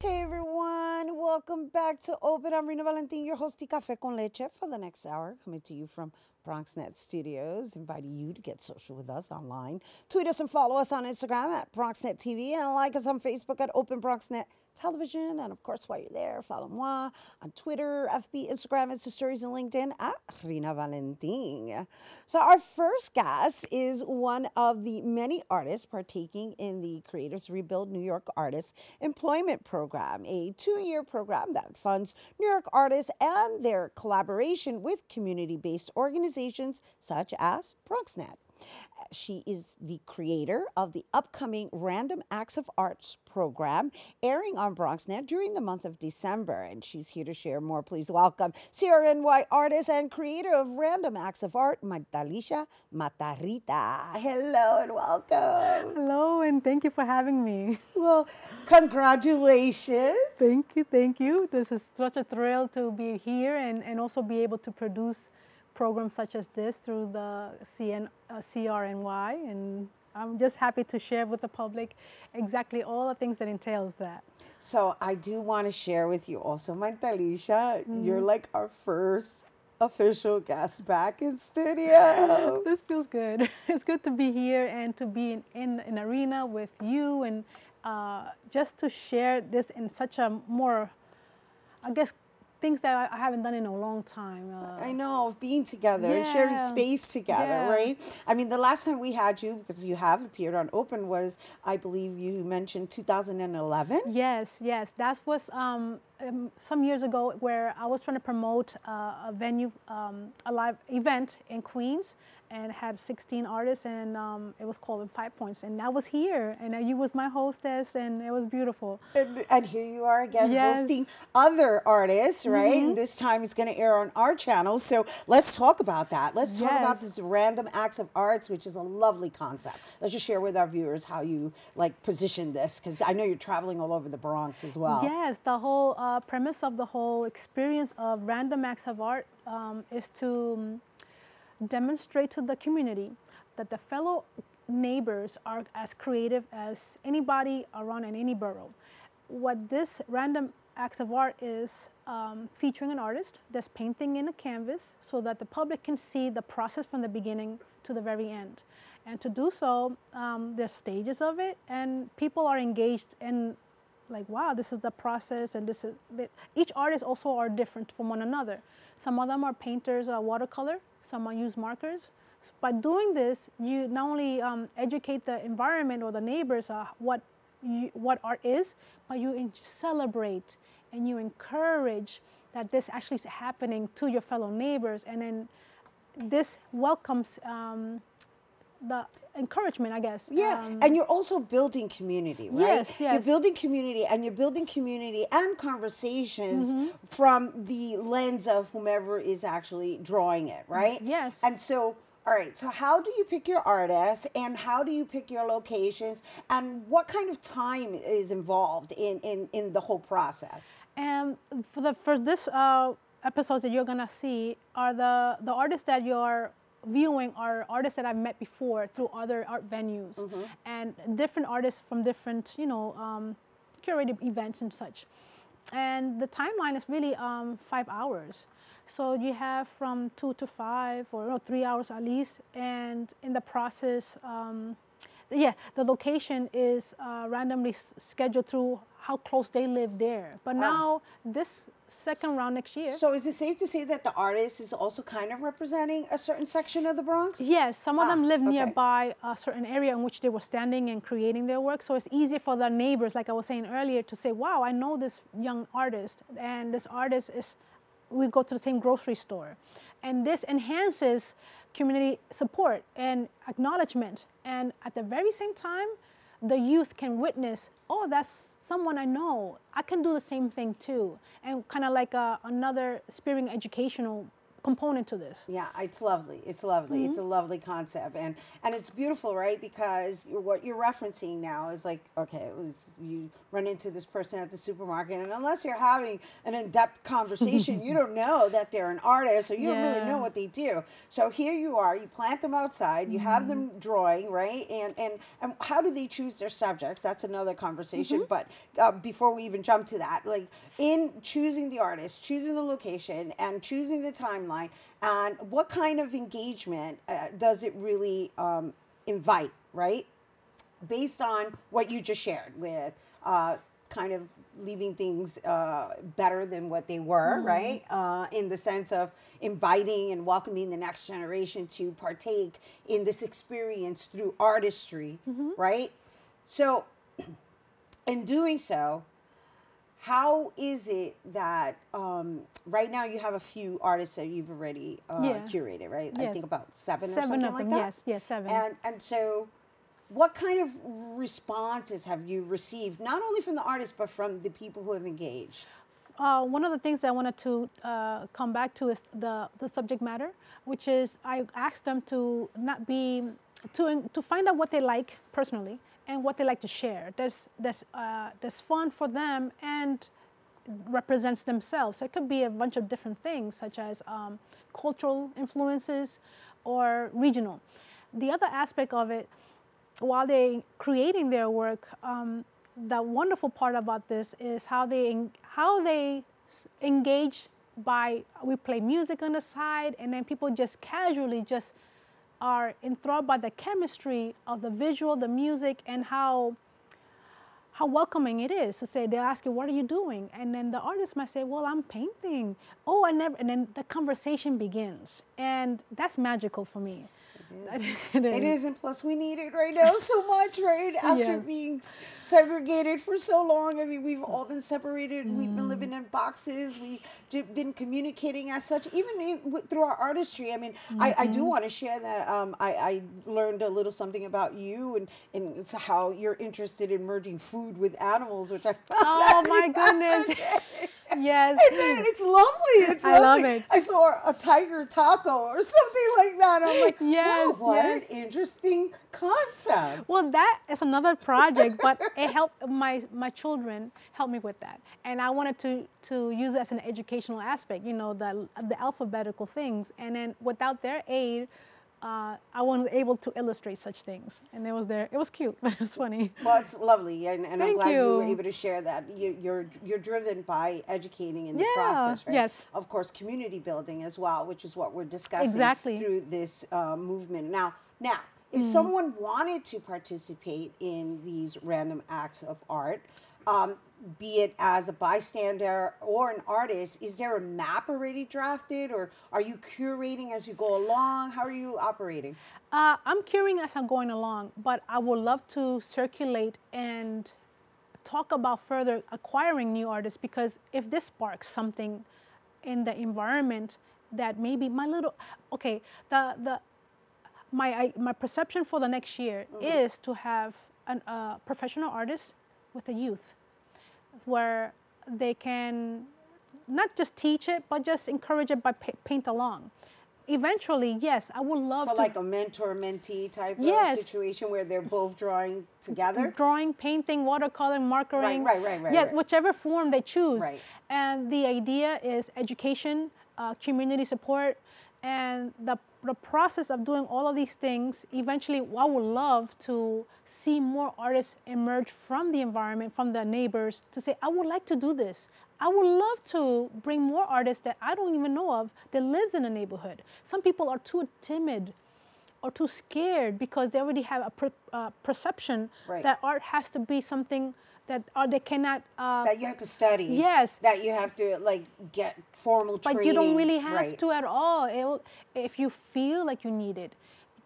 Hey everyone, welcome back to Open. I'm Rhina Valentin, your host, Café con Leche, for the next hour, coming to you from BronxNet Studios, inviting you to get social with us online. Tweet us and follow us on Instagram at BronxNet TV, and like us on Facebook at Open BronxNet Television. And of course, while you're there, follow moi on Twitter, FB, Instagram, Insta Stories, and LinkedIn at Rhina Valentin. So our first guest is one of the many artists partaking in the Creatives Rebuild New York Artists Employment Program, a 2-year program that funds New York artists and their collaboration with community-based organizations such as BronxNet. She is the creator of the upcoming Random Acts of Arts program, airing on BronxNet during the month of December. And she's here to share more. Please welcome CRNY artist and creator of Random Acts of Art, Marthalicia Matarrita. Hello and welcome. Hello, and thank you for having me. Well, congratulations. Thank you, thank you. This is such a thrill to be here and also be able to produce programs such as this through the CRNY, and I'm just happy to share with the public exactly all the things that entails that. So I do want to share with you also, Marthalicia, you're like our first official guest back in studio. This feels good. It's good to be here and to be in an arena with you, and just to share this in such a more, I guess, things that I haven't done in a long time. I know, being together and sharing space together, right? I mean, the last time we had you, because you have appeared on Open, was, I believe you mentioned 2011? Yes, yes. That was some years ago, where I was trying to promote a venue, a live event in Queens, and had 16 artists, and it was called In 5 Points, and I was here, and you was my hostess, and it was beautiful. And here you are again, hosting other artists, right? And this time it's going to air on our channel, so let's talk about that. Let's talk about this Random Acts of Arts, which is a lovely concept. Let's just share with our viewers how you position this, because I know you're traveling all over the Bronx as well. Yes, the whole premise of the whole experience of Random Acts of Art is to demonstrate to the community that the fellow neighbors are as creative as anybody around in any borough. What this Random Acts of Art is featuring an artist that's painting in a canvas so that the public can see the process from the beginning to the very end. And to do so, there's stages of it, and people are engaged in, like, wow, this is the process, and this is each artist also are different from one another. Some of them are painters, watercolor. Some use markers. By doing this, you not only educate the environment or the neighbors what art is, but you celebrate and you encourage that this actually is happening to your fellow neighbors, and then this welcomes the encouragement, I guess. Yeah, and you're also building community, right? Yes, yes. You're building community, and you're building community and conversations from the lens of whomever is actually drawing it, right? Yes. And so, all right, so how do you pick your artists, and how do you pick your locations, and what kind of time is involved in the whole process? And for this episodes that you're gonna see are the artists that you're viewing are artists that I've met before through other art venues, and different artists from different, curated events and such. And the timeline is really 5 hours. So you have from 2 to 5, or 3 hours at least. And in the process, the location is randomly scheduled through how close they live there. But now this second round next year. So is it safe to say that the artist is also kind of representing a certain section of the Bronx? Yes, some of them live nearby a certain area in which they were standing and creating their work. So it's easier for the neighbors, like I was saying earlier, to say, wow, I know this young artist, and this artist is, we go to the same grocery store. And this enhances community support and acknowledgement. And at the very same time, the youth can witness, oh, that's someone I know. I can do the same thing too. And kind of like another spiritual educational component to this. Yeah, it's lovely. It's lovely. It's a lovely concept, and it's beautiful, right? Because what you're referencing now is like, okay, you run into this person at the supermarket, and unless you're having an in-depth conversation, you don't know that they're an artist, or you don't really know what they do. So here you are, you plant them outside, you have them drawing, right? And how do they choose their subjects? That's another conversation. But before we even jump to that, like in choosing the artist, choosing the location, and choosing the timeline, and what kind of engagement does it really invite, right? Based on what you just shared with kind of leaving things better than what they were, right? In the sense of inviting and welcoming the next generation to partake in this experience through artistry, right? So in doing so, how is it that right now you have a few artists that you've already curated, right? Yes. I think about seven or 7 something of like them, that. yes, 7. And so what kind of responses have you received, not only from the artists, but from the people who have engaged? One of the things I wanted to come back to is the subject matter, which is I asked them to not be, to find out what they like personally and what they like to share. That's fun for them and represents themselves. So it could be a bunch of different things, such as cultural influences or regional. The other aspect of it, while they creating their work, the wonderful part about this is how they engage by, we play music on the side, and then people just casually just are enthralled by the chemistry of the visual, the music, and how welcoming it is to say, they'll ask you, what are you doing? And then the artist might say, well, I'm painting. Oh, and then the conversation begins. And that's magical for me. It is, and plus we need it right now so much, right? After being segregated for so long. I mean, we've all been separated. We've been living in boxes. We've been communicating as such, even through our artistry. I mean, I do want to share that I learned a little something about you, and it's how you're interested in merging food with animals, which I found oh my goodness. Yes. And then it's lovely. It's lovely. I love it. I saw a tiger taco or something like that. I'm like, yes, wow, what an interesting concept. Well, that is another project, but it helped my children help me with that. And I wanted to use it as an educational aspect, you know, the alphabetical things. And then without their aid, I wasn't able to illustrate such things. And it was cute, but it was funny. Well, it's lovely, and I'm glad you were able to share that. You're driven by educating in the process, right? Yes. Of course, community building as well, which is what we're discussing through this movement. Now, if someone wanted to participate in these random acts of art, be it as a bystander or an artist, is there a map already drafted, or are you curating as you go along? How are you operating? I'm curating as I'm going along, but I would love to circulate and talk about further acquiring new artists, because if this sparks something in the environment that maybe my perception for the next year is to have a professional artist with the youth, where they can not just teach it, but just encourage it by paint along. Eventually, yes, I would love to. So like a mentor-mentee type of situation where they're both drawing together? Drawing, painting, watercolor, markering. Right. Yeah, whichever form they choose. Right. And the idea is education, community support, and the process of doing all of these things. Eventually, I would love to see more artists emerge from the environment, from the neighbors, to say, I would like to do this. I would love to bring more artists that I don't even know of that lives in the neighborhood. Some people are too timid or too scared because they already have a perception that art has to be something that they cannot... that you have to study. Yes. That you have to get formal training. But you don't really have to at all. If you feel like you need it,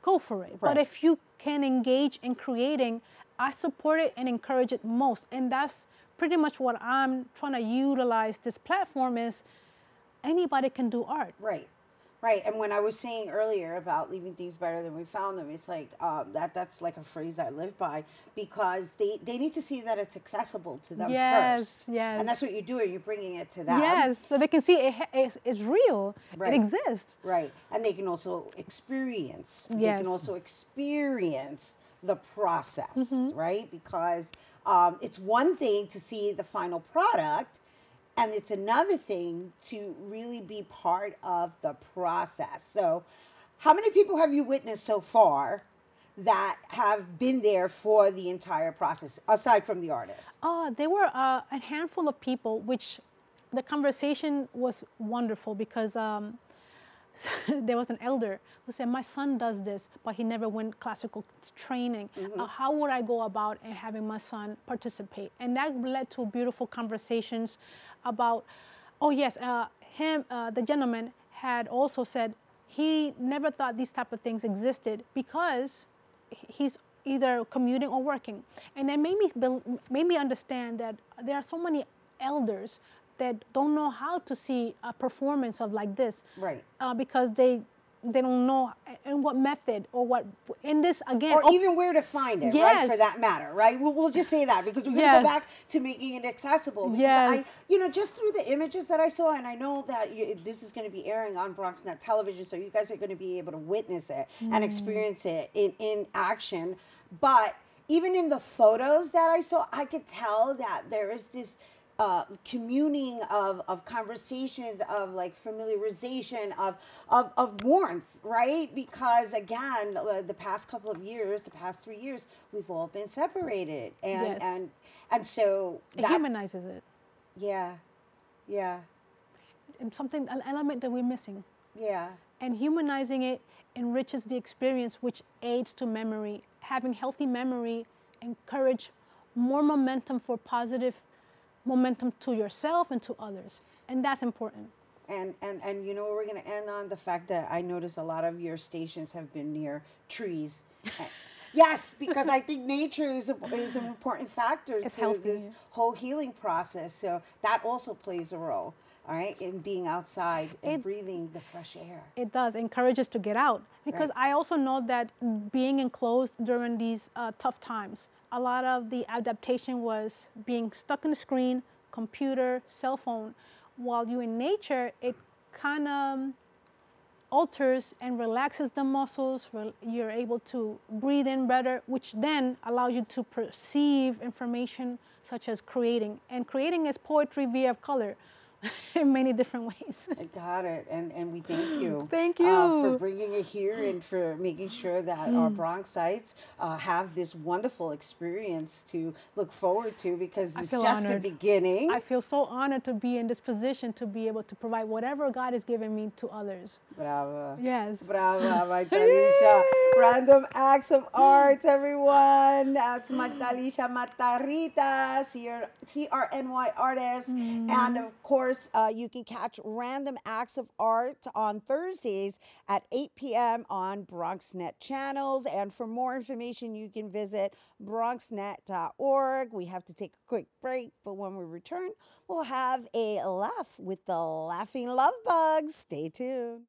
go for it. But if you can engage in creating, I support it and encourage it most. And that's pretty much what I'm trying to utilize this platform is anybody can do art. Right. Right, and when I was saying earlier about leaving things better than we found them, it's like that's like a phrase I live by, because they need to see that it's accessible to them Yes, first. yes. And that's what you're doing. You're bringing it to them. Yes, so they can see it's real. Right. It exists. Right, and they can also experience. They Yes. can also experience the process, right? Because it's one thing to see the final product, and it's another thing to really be part of the process. So, how many people have you witnessed so far that have been there for the entire process, aside from the artist? There were a handful of people, which the conversation was wonderful because there was an elder who said, my son does this, but he never went classical training. How would I go about having my son participate? And that led to beautiful conversations about, oh yes, the gentleman had also said he never thought these type of things existed because he's either commuting or working. And that made me understand that there are so many elders that don't know how to see a performance of like this, right? Because they don't know in what method or what in this again, or even where to find it, yes. right? For that matter, right? We'll just say that because we're going to Yes. go back to making it accessible. Because Yes. just through the images that I saw, and I know that this is going to be airing on BronxNet television, so you guys are going to be able to witness it and experience it in action. But even in the photos that I saw, I could tell that there is this communing of conversations, of like familiarization, of warmth, right? Because again, the past couple of years, the past 3 years, we've all been separated, and Yes. and so it that humanizes it. yeah, And an element that we're missing. yeah. And humanizing it enriches the experience, which aids to memory. Having healthy memory encourage more momentum for positive momentum to yourself and to others. And that's important. And you know, we're going to end on the fact that I notice a lot of your stations have been near trees. Yes, because I think nature is an important factor It's to healthy. this whole healing process. So that also plays a role, all right, in being outside and breathing the fresh air. It does encourage us to get out. Because Right. I also know that being enclosed during these tough times, a lot of the adaptation was being stuck in the screen, computer, cell phone. While you're in nature, it kind of alters and relaxes the muscles. You're able to breathe in better, which then allows you to perceive information such as creating. And creating is poetry via color in many different ways. I got it, and we thank you. Thank for you. bringing it here and for making sure that our Bronxites have this wonderful experience to look forward to, because I it's feel just the honored. beginning. I feel so honored to be in this position to be able to provide whatever God has given me to others. Brava. Yes. Brava, Marthalicia. Random acts of art, everyone. That's Marthalicia Matarrita, CRNY Artist. And of course, you can catch Random Acts of Art on Thursdays at 8 p.m. on BronxNet channels. And for more information, you can visit BronxNet.org. We have to take a quick break, but when we return, we'll have a laugh with the Laughing Love Bugs. Stay tuned.